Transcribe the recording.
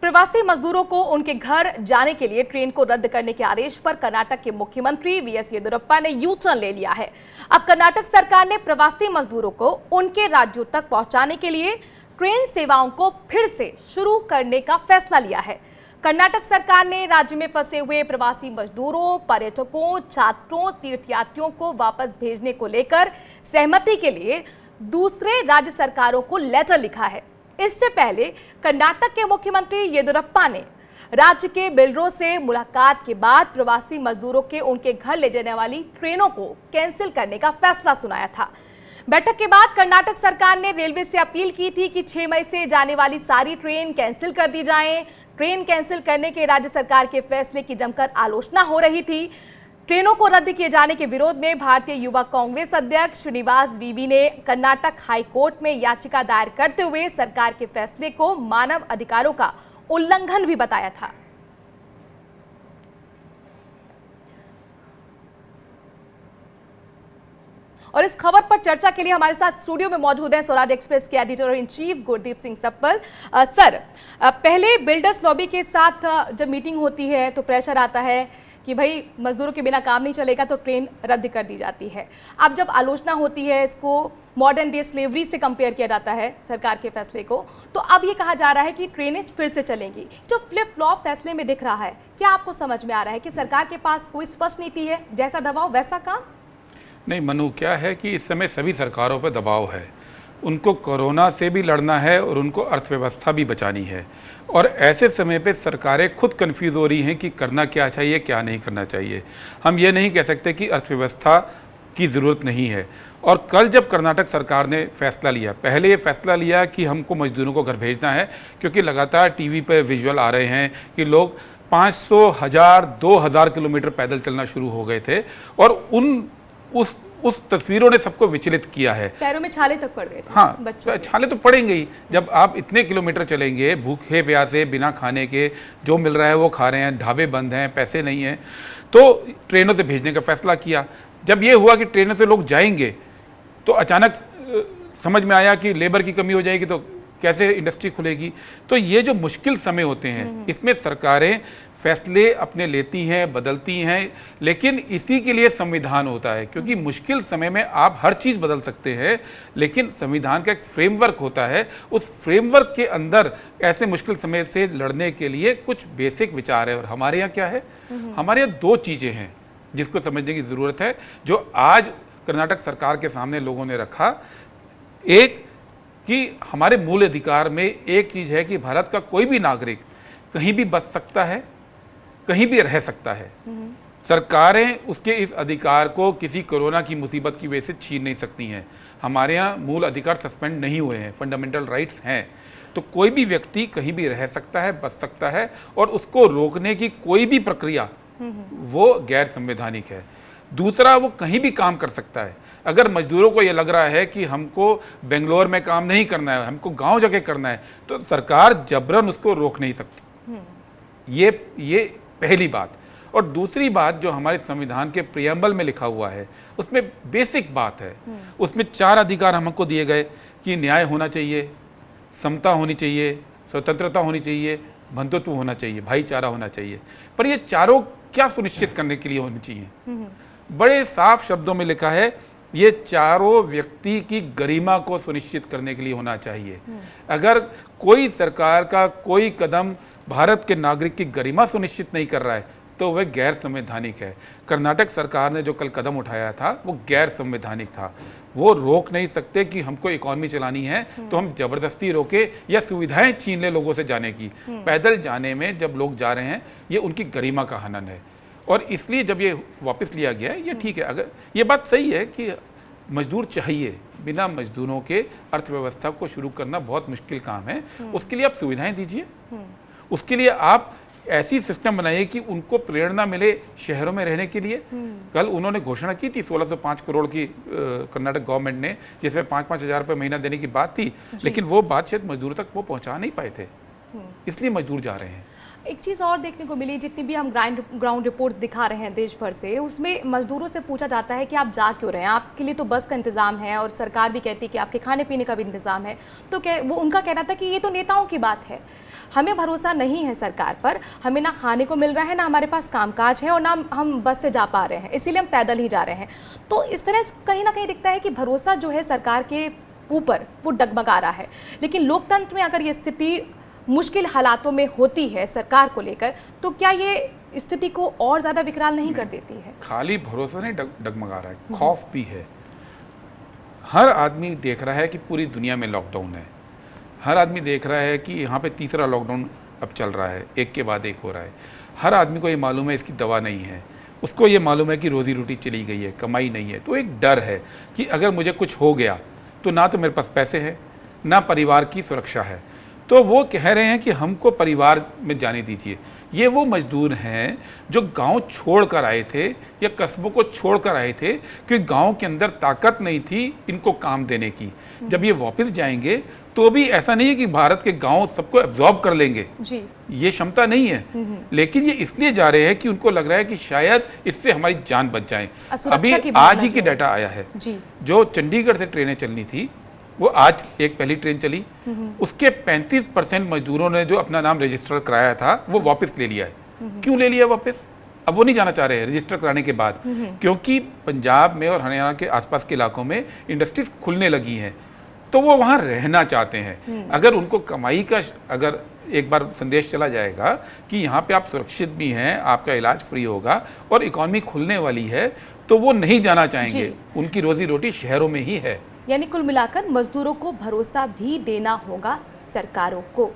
प्रवासी मजदूरों को उनके घर जाने के लिए ट्रेन को रद्द करने के आदेश पर कर्नाटक के मुख्यमंत्री वीएस येदियुरप्पा ने यू टर्न ले लिया है। अब कर्नाटक सरकार ने प्रवासी मजदूरों को उनके राज्यों तक पहुंचाने के लिए ट्रेन सेवाओं को फिर से शुरू करने का फैसला लिया है। कर्नाटक सरकार ने राज्य में फंसे हुए प्रवासी मजदूरों, पर्यटकों, छात्रों, तीर्थयात्रियों को वापस भेजने को लेकर सहमति के लिए दूसरे राज्य सरकारों को लेटर लिखा है। इससे पहले कर्नाटक के मुख्यमंत्री येदियुरप्पा ने राज्य के बिल्डरों से मुलाकात के बाद प्रवासी मजदूरों के उनके घर ले जाने वाली ट्रेनों को कैंसिल करने का फैसला सुनाया था। बैठक के बाद कर्नाटक सरकार ने रेलवे से अपील की थी कि 6 मई से जाने वाली सारी ट्रेन कैंसिल कर दी जाएं। ट्रेन कैंसिल करने के राज्य सरकार के फैसले की जमकर आलोचना हो रही थी। ट्रेनों को रद्द किए जाने के विरोध में भारतीय युवा कांग्रेस अध्यक्ष श्रीनिवास वीवी ने कर्नाटक हाई कोर्ट में याचिका दायर करते हुए सरकार के फैसले को मानव अधिकारों का उल्लंघन भी बताया था। और इस खबर पर चर्चा के लिए हमारे साथ स्टूडियो में मौजूद हैं स्वराज एक्सप्रेस के editor in chief Gurdeep Singh super. Sir, पहले बिल्डर्स लॉबी के साथ जब मीटिंग होती है तो प्रेशर आता है कि भाई मजदूरों के बिना काम नहीं चलेगा, तो ट्रेन रद्द कर दी जाती है। अब जब आलोचना होती है, इसको मॉडर्न डे स्लेवरी से कंपेयर किया जाता है सरकार के फैसले को, तो अब ये कहा जा रहा है कि ट्रेनें फिर से चलेंगी। जो फ्लिप फ्लॉप फैसले में दिख रहा है, क्या आपको समझ में आ रहा है कि सरकार के पास कोई स्पष्ट नीति है, जैसा दबाव वैसा काम? नहीं मनु, क्या है कि इस समय सभी सरकारों पर दबाव है। उनको कोरोना से भी लड़ना है और उनको अर्थव्यवस्था भी बचानी है। और ऐसे समय पे सरकारें खुद कंफ्यूज हो रही हैं कि करना क्या चाहिए, क्या नहीं करना चाहिए। हम ये नहीं कह सकते कि अर्थव्यवस्था की ज़रूरत नहीं है। और कल जब कर्नाटक सरकार ने फैसला लिया, पहले ये फैसला लिया कि हमको मजदूरों को घर भेजना है, क्योंकि लगातार टीवी पर विजुअल आ रहे हैं कि लोग 500, 1000, 2000 किलोमीटर पैदल चलना शुरू हो गए थे। और उस तस्वीरों ने सबको विचलित किया है। पैरों में छाले तक पड़ गए थे। हाँ, छाले तो पड़ेंगे ही। जब आप इतने किलोमीटर चलेंगे भूखे प्यासे, बिना खाने के, जो मिल रहा है वो खा रहे हैं, ढाबे बंद हैं, पैसे नहीं हैं, तो ट्रेनों से भेजने का फैसला किया। जब ये हुआ कि ट्रेनों से लोग जाएंगे तो अचानक समझ में आया कि लेबर की कमी हो जाएगी, तो कैसे इंडस्ट्री खुलेगी। तो ये जो मुश्किल समय होते हैं, इसमें सरकारें फैसले अपने लेती हैं, बदलती हैं, लेकिन इसी के लिए संविधान होता है। क्योंकि मुश्किल समय में आप हर चीज़ बदल सकते हैं, लेकिन संविधान का एक फ्रेमवर्क होता है। उस फ्रेमवर्क के अंदर ऐसे मुश्किल समय से लड़ने के लिए कुछ बेसिक विचार है। और हमारे यहाँ क्या है, हमारे यहाँ 2 चीज़ें हैं जिसको समझने की ज़रूरत है, जो आज कर्नाटक सरकार के सामने लोगों ने रखा। एक कि हमारे मूल अधिकार में एक चीज़ है कि भारत का कोई भी नागरिक कहीं भी बस सकता है, कहीं भी रह सकता है। सरकारें उसके इस अधिकार को किसी कोरोना की मुसीबत की वजह से छीन नहीं सकती हैं। हमारे यहाँ मूल अधिकार सस्पेंड नहीं हुए हैं, फंडामेंटल राइट्स हैं। तो कोई भी व्यक्ति कहीं भी रह सकता है, बस सकता है, और उसको रोकने की कोई भी प्रक्रिया वो गैर संवैधानिक है। दूसरा, वो कहीं भी काम कर सकता है। अगर मजदूरों को ये लग रहा है कि हमको बेंगलोर में काम नहीं करना है, हमको गांव जाके करना है, तो सरकार जबरन उसको रोक नहीं सकती। ये पहली बात। और दूसरी बात, जो हमारे संविधान के प्रियम्बल में लिखा हुआ है, उसमें बेसिक बात है। उसमें 4 अधिकार हमको दिए गए कि न्याय होना चाहिए, समता होनी चाहिए, स्वतंत्रता होनी चाहिए, बंधुत्व होना चाहिए, भाईचारा होना चाहिए। पर ये चारों क्या सुनिश्चित करने के लिए होनी चाहिए? बड़े साफ शब्दों में लिखा है, ये चारों व्यक्ति की गरिमा को सुनिश्चित करने के लिए होना चाहिए। अगर कोई सरकार का कोई कदम भारत के नागरिक की गरिमा सुनिश्चित नहीं कर रहा है, तो वह गैर संवैधानिक है। कर्नाटक सरकार ने जो कल कदम उठाया था वो गैर संवैधानिक था। वो रोक नहीं सकते कि हमको इकॉनमी चलानी है तो हम जबरदस्ती रोके या सुविधाएं छीन ले लोगों से जाने की। पैदल जाने में जब लोग जा रहे हैं, ये उनकी गरिमा का हनन है। और इसलिए जब ये वापस लिया गया, ये ठीक है। अगर ये बात सही है कि मजदूर चाहिए, बिना मजदूरों के अर्थव्यवस्था को शुरू करना बहुत मुश्किल काम है। उसके लिए आप सुविधाएं दीजिए, उसके लिए आप ऐसी सिस्टम बनाइए कि उनको प्रेरणा मिले शहरों में रहने के लिए। कल उन्होंने घोषणा की थी 1605 करोड़ की कर्नाटक गवर्नमेंट ने, जिसमें 5-5 हज़ार रुपये महीना देने की बात थी, लेकिन वो बात शायद मजदूरों तक वो पहुंचा नहीं पाए थे। इसलिए मजदूर जा रहे हैं। एक चीज़ और देखने को मिली, जितनी भी हम ग्राउंड रिपोर्ट्स दिखा रहे हैं देश भर से, उसमें मजदूरों से पूछा जाता है कि आप जा क्यों रहे हैं, आपके लिए तो बस का इंतज़ाम है और सरकार भी कहती है कि आपके खाने पीने का भी इंतज़ाम है। तो वो उनका कहना था कि ये तो नेताओं की बात है, हमें भरोसा नहीं है सरकार पर, हमें ना खाने को मिल रहा है, ना हमारे पास कामकाज है और ना हम बस से जा पा रहे हैं, इसीलिए हम पैदल ही जा रहे हैं। तो इस तरह कहीं ना कहीं दिखता है कि भरोसा जो है सरकार के ऊपर वो डगमगा रहा है। लेकिन लोकतंत्र में अगर ये स्थिति मुश्किल हालातों में होती है सरकार को लेकर, तो क्या ये स्थिति को और ज़्यादा विकराल नहीं कर देती है? खाली भरोसा नहीं डगमगा रहा है, खौफ भी है। हर आदमी देख रहा है कि पूरी दुनिया में लॉकडाउन है, हर आदमी देख रहा है कि यहाँ पे तीसरा लॉकडाउन अब चल रहा है, एक के बाद एक हो रहा है। हर आदमी को ये मालूम है इसकी दवा नहीं है, उसको ये मालूम है कि रोज़ी रोटी चली गई है, कमाई नहीं है। तो एक डर है कि अगर मुझे कुछ हो गया तो ना तो मेरे पास पैसे हैं, ना परिवार की सुरक्षा है। तो वो कह रहे हैं कि हमको परिवार में जाने दीजिए। ये वो मजदूर हैं जो गांव छोड़कर आए थे या कस्बों को छोड़कर आए थे, क्योंकि गांव के अंदर ताकत नहीं थी इनको काम देने की। जब ये वापस जाएंगे तो भी ऐसा नहीं है कि भारत के गांव सबको एब्जॉर्ब कर लेंगे जी। ये क्षमता नहीं है, लेकिन ये इसलिए जा रहे हैं कि उनको लग रहा है कि शायद इससे हमारी जान बच जाए। अभी आज ही की डाटा आया है जी। जो चंडीगढ़ से ट्रेनें चलनी थी वो आज एक पहली ट्रेन चली, उसके 35% मजदूरों ने जो अपना नाम रजिस्टर कराया था वो वापस ले लिया है। क्यों ले लिया वापस? अब वो नहीं जाना चाह रहे हैं रजिस्टर कराने के बाद, क्योंकि पंजाब में और हरियाणा के आसपास के इलाकों में इंडस्ट्रीज खुलने लगी हैं, तो वो वहाँ रहना चाहते हैं। अगर उनको कमाई का अगर एक बार संदेश चला जाएगा कि यहाँ पे आप सुरक्षित भी हैं, आपका इलाज फ्री होगा और इकॉनमी खुलने वाली है, तो वो नहीं जाना चाहेंगे। उनकी रोजी रोटी शहरों में ही है। यानी कुल मिलाकर मजदूरों को भरोसा भी देना होगा सरकारों को।